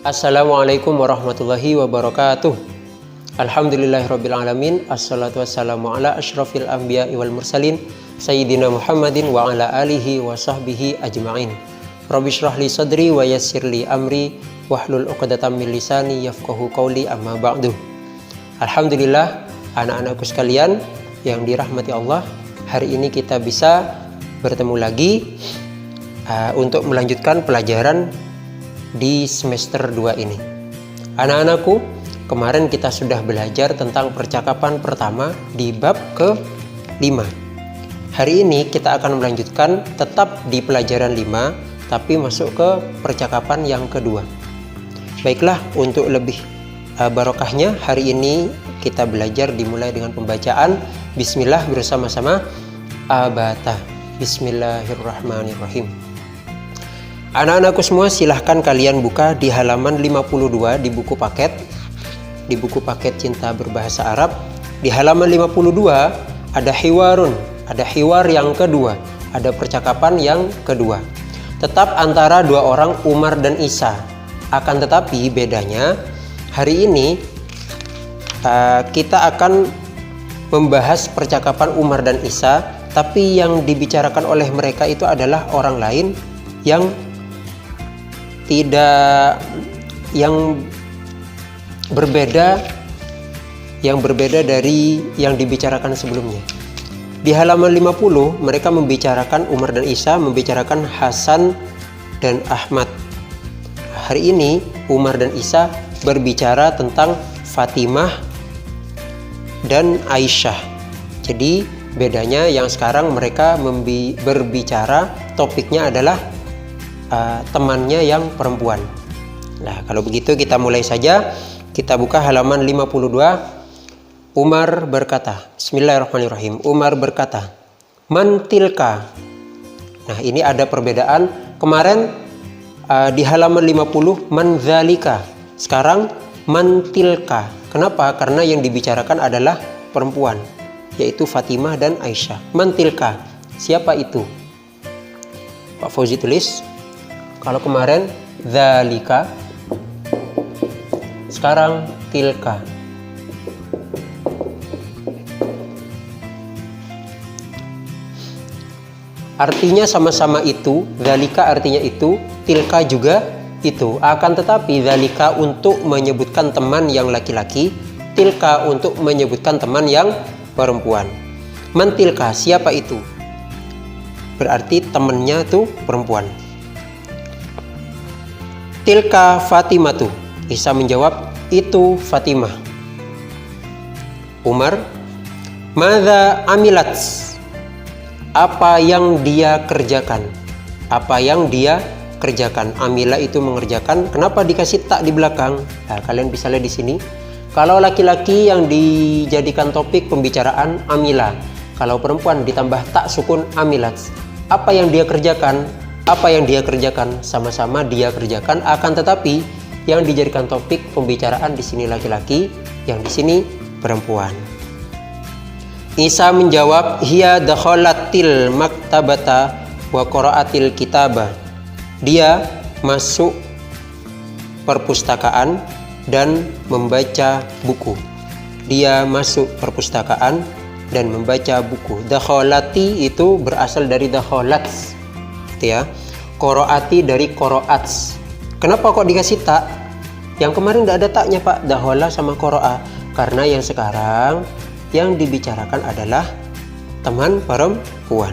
Assalamualaikum warahmatullahi wabarakatuh. Alhamdulillahirrabbilalamin. Assalatu wassalamu ala ashrafil anbiya wal mursalin Sayyidina Muhammadin wa ala alihi wa sahbihi ajma'in. Rabbi shrah li sadri wa yassir li amri wahlul uqdatam min lisani yafqahu qawli, amma ba'du. Alhamdulillah, anak-anakku sekalian yang dirahmati Allah, hari ini kita bisa bertemu lagi untuk melanjutkan pelajaran di semester 2 ini. Anak-anakku, kemarin kita sudah belajar tentang percakapan pertama di bab ke-5. Hari ini kita akan melanjutkan tetap di pelajaran 5, tapi masuk ke percakapan yang kedua. Baiklah, untuk lebih barokahnya, hari ini kita belajar dimulai dengan pembacaan Bismillah bersama-sama. Abata. Bismillahirrahmanirrahim. Anak-anakku semua, silahkan kalian buka di halaman 52 di buku paket. Di buku paket Cinta Berbahasa Arab. Di halaman 52 ada hiwarun. Ada hiwar yang kedua. Ada percakapan yang kedua. Tetap antara dua orang, Umar dan Isa. Akan tetapi bedanya, hari ini kita akan membahas percakapan Umar dan Isa. Tapi yang dibicarakan oleh mereka itu adalah orang lain yang berbeda dari yang dibicarakan sebelumnya. Di halaman 50 mereka membicarakan Umar dan Isa, membicarakan Hasan dan Ahmad. Hari ini Umar dan Isa berbicara tentang Fatimah dan Aisyah. Jadi bedanya yang sekarang mereka berbicara, topiknya adalah temannya yang perempuan. Nah, kalau begitu kita mulai saja. Kita buka halaman 52. Umar berkata, Bismillahirrahmanirrahim. Umar berkata, Man tilka. Nah, ini ada perbedaan. Kemarin di halaman 50 man zalika. Sekarang man tilka. Kenapa? Karena yang dibicarakan adalah perempuan, yaitu Fatimah dan Aisyah. Man tilka. Siapa itu? Pak Fauzi tulis. Kalau kemarin zalika, sekarang tilka. Artinya sama-sama itu. Zalika artinya itu, tilka juga itu. Akan tetapi zalika untuk menyebutkan teman yang laki-laki, tilka untuk menyebutkan teman yang perempuan. Man tilka, siapa itu? Berarti temannya itu perempuan. Tilka Fatimatu. Isa menjawab, itu Fatimah. Umar, Madza amilat. Apa yang dia kerjakan? Apa yang dia kerjakan? Amila itu mengerjakan. Kenapa dikasih tak di belakang? Nah, kalian bisa lihat di sini. Kalau laki-laki yang dijadikan topik pembicaraan amila. Kalau perempuan ditambah tak sukun amilat. Apa yang dia kerjakan? Apa yang dia kerjakan? Sama-sama dia kerjakan. Akan tetapi yang dijadikan topik pembicaraan di sini laki-laki, yang di sini perempuan. Isa menjawab, hiya dakhalatil maktabata wa qara'atil kitaba. Dia masuk perpustakaan dan membaca buku. Dia masuk perpustakaan dan membaca buku. Dakhalati itu berasal dari dakhalat, gitu ya. Qaraati dari qaraats. Kenapa kok dikasih tak? Yang kemarin tidak ada taknya, Pak. Dakhala sama qara'a. Karena yang sekarang yang dibicarakan adalah teman perempuan.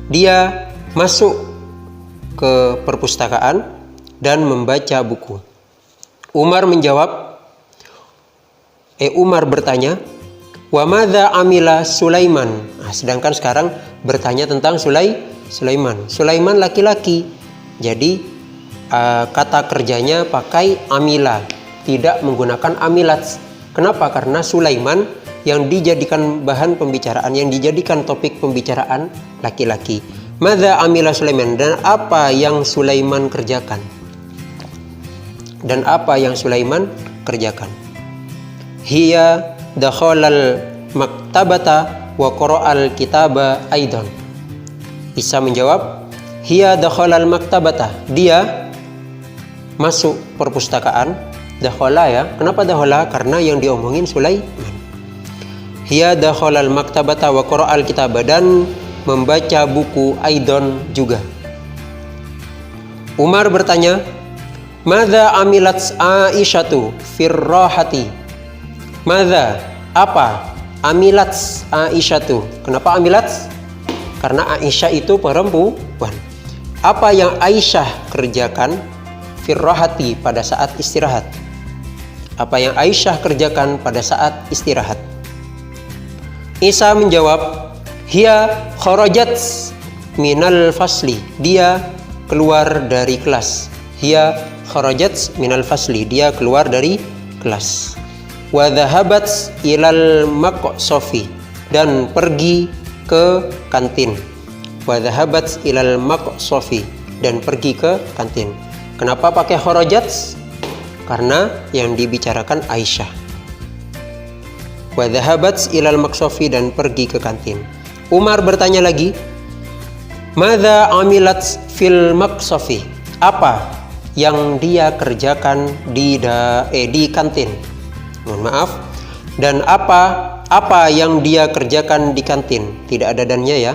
Dia masuk ke perpustakaan dan membaca buku. Umar menjawab, Umar bertanya, wa madza amila Sulaiman. Nah, sedangkan sekarang bertanya tentang Sulaiman. Sulaiman laki-laki. Jadi kata kerjanya pakai amila, tidak menggunakan amilat. Kenapa? Karena Sulaiman yang dijadikan bahan pembicaraan, yang dijadikan topik pembicaraan laki-laki. Madza amila Sulaiman, dan apa yang Sulaiman kerjakan? Dan apa yang Sulaiman kerjakan? Hiya dakhalal maktabata wa qara'al kitaba aidan. Isa menjawab, hiya dakhalal maktabata. Dia masuk perpustakaan. Dakhala ya. Kenapa dakhala? Karena yang diomongin Sulaiman. Hiya dakhalal maktabata wa qara'al kitaba, dan membaca buku aidon juga. Umar bertanya, madza amilat Aisyatu firrahati? Madza, apa? Amilat Aisyatu. Kenapa amilat? Karena Aisyah itu perempuan. Apa yang Aisyah kerjakan firrahati, pada saat istirahat? Apa yang Aisyah kerjakan pada saat istirahat? Isa menjawab, hiya kharajat minal fasli. Dia keluar dari kelas. Hiya kharajat minal fasli. Dia keluar dari kelas. Wa dhahabat ilal maqsafi, dan pergi ke kantin. Wa dhahabat ilal maqsafi, dan pergi ke kantin. Kenapa pakai kharajat? Karena yang dibicarakan Aisyah. Wa dhahabat ilal maqsafi, dan pergi ke kantin. Umar bertanya lagi, madza amilat fil maqsafi? Apa yang dia kerjakan di kantin? Mohon maaf. Dan apa yang dia kerjakan di kantin? Tidak ada dannya ya.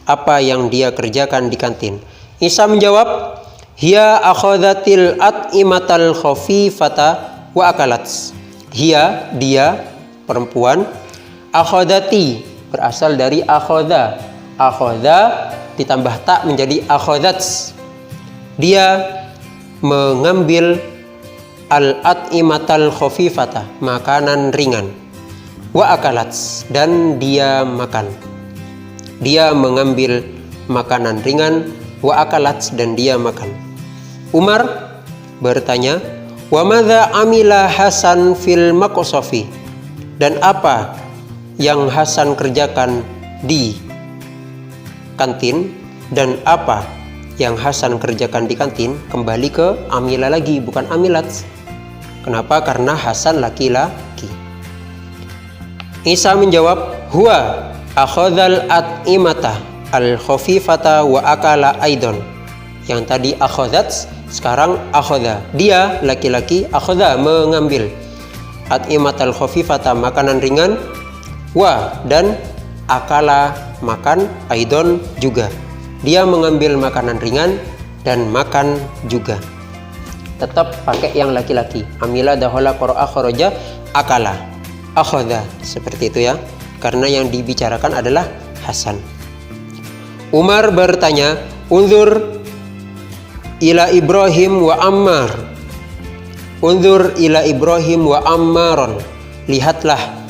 Apa yang dia kerjakan di kantin? Isa menjawab, hiya akhadhatil at'imatal khafifata wa akalat. Hiya, dia perempuan, akhadati berasal dari akhadha. Akhadha ditambah tak menjadi akhadhat. Dia mengambil al-at'imatal khafifata, makanan ringan, wa akalat, dan dia makan. Dia mengambil makanan ringan, wa akalat, dan dia makan. Umar bertanya, wa madza amila Hasan fil maqsafi? Dan apa yang Hasan kerjakan di kantin? Dan apa yang Hasan kerjakan di kantin? Kembali ke amila lagi, bukan amilat. Kenapa? Karena Hasan laki-laki. Isa menjawab, huwa akhadhal at'imata al khafifata wa akala aidon. Yang tadi akhadhat, sekarang akhadha. Dia laki-laki, akhadha mengambil. At'imatal khafifata, makanan ringan, wa, dan akala, makan, aidon, juga. Dia mengambil makanan ringan dan makan juga. Tetap pakai yang laki-laki. Amila, dahola, qara'a, kharaja, akala, akhadha. Seperti itu ya. Karena yang dibicarakan adalah Hasan. Umar bertanya, unzur ila Ibrahim wa Ammar. Unzur ila Ibrahim wa Ammaron. Lihatlah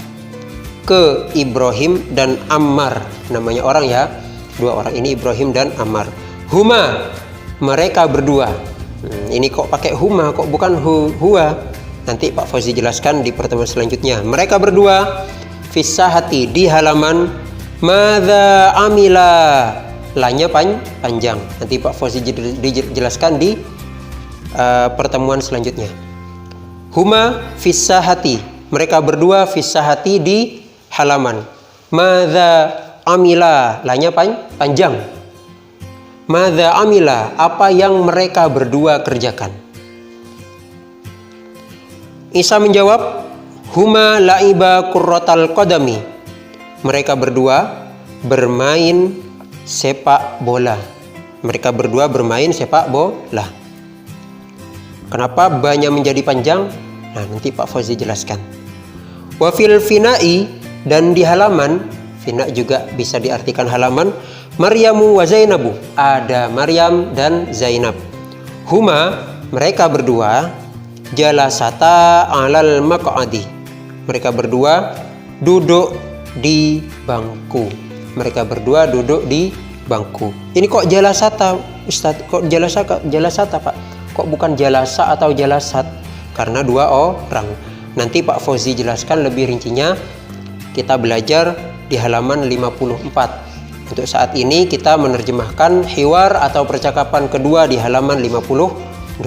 ke Ibrahim dan Ammar. Namanya orang ya. Dua orang ini Ibrahim dan Ammar. Huma, mereka berdua. Ini kok pakai huma, kok bukan huwa? Nanti Pak Fauzi jelaskan di pertemuan selanjutnya. Mereka berdua fisahati, di halaman. Madza amila, lanya panjang. Nanti Pak Fauzi dijelaskan di pertemuan selanjutnya. Huma fisahati, mereka berdua fisahati, di halaman. Madza amila, lanya panjang. Madza amila, apa yang mereka berdua kerjakan? Isa menjawab, huma la'iba qurratal qadami. Mereka berdua bermain sepak bola. Mereka berdua bermain sepak bola. Kenapa banyak menjadi panjang? Nah, nanti Pak Fauzi jelaskan. Wa fil fina'i, dan di halaman. Fina juga bisa diartikan halaman. Maryamu wa Zainabu, ada Maryam dan Zainab. Huma, mereka berdua, jalasata alal maq'adi. Mereka berdua duduk di bangku. Mereka berdua duduk di bangku. Ini kok jalasata, Ustaz? Kok jalasata, Pak? Kok bukan jalasa atau jalasat? Karena dua orang. Nanti Pak Fauzi jelaskan lebih rincinya. Kita belajar di halaman 54. Untuk saat ini kita menerjemahkan hiwar atau percakapan kedua di halaman 52.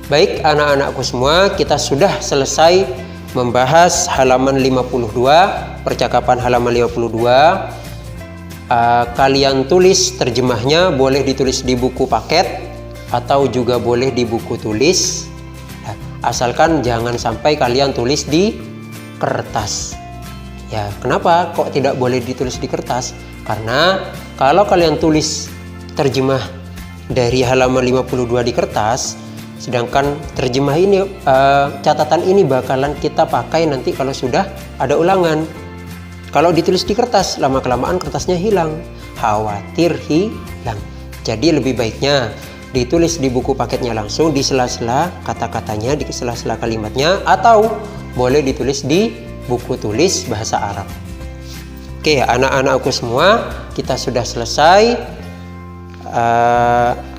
Baik anak-anakku semua, kita sudah selesai membahas halaman 52, percakapan halaman 52. Kalian tulis terjemahnya, boleh ditulis di buku paket atau juga boleh di buku tulis. Nah, asalkan jangan sampai kalian tulis di kertas. Ya, kenapa kok tidak boleh ditulis di kertas? Karena kalau kalian tulis terjemah dari halaman 52 di kertas, sedangkan terjemah ini, catatan ini bakalan kita pakai nanti kalau sudah ada ulangan. Kalau ditulis di kertas, lama-kelamaan kertasnya hilang, khawatir hilang. Jadi lebih baiknya ditulis di buku paketnya langsung, di sela-sela kata-katanya, di sela-sela kalimatnya, atau boleh ditulis di buku tulis bahasa Arab. Oke, anak-anakku semua, kita sudah selesai.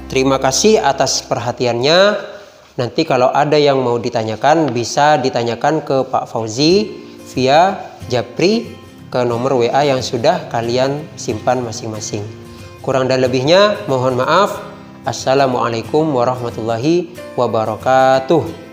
Terima kasih atas perhatiannya. Nanti kalau ada yang mau ditanyakan, bisa ditanyakan ke Pak Fauzi via Japri ke nomor WA yang sudah kalian simpan masing-masing. Kurang dan lebihnya mohon maaf. Assalamualaikum warahmatullahi wabarakatuh.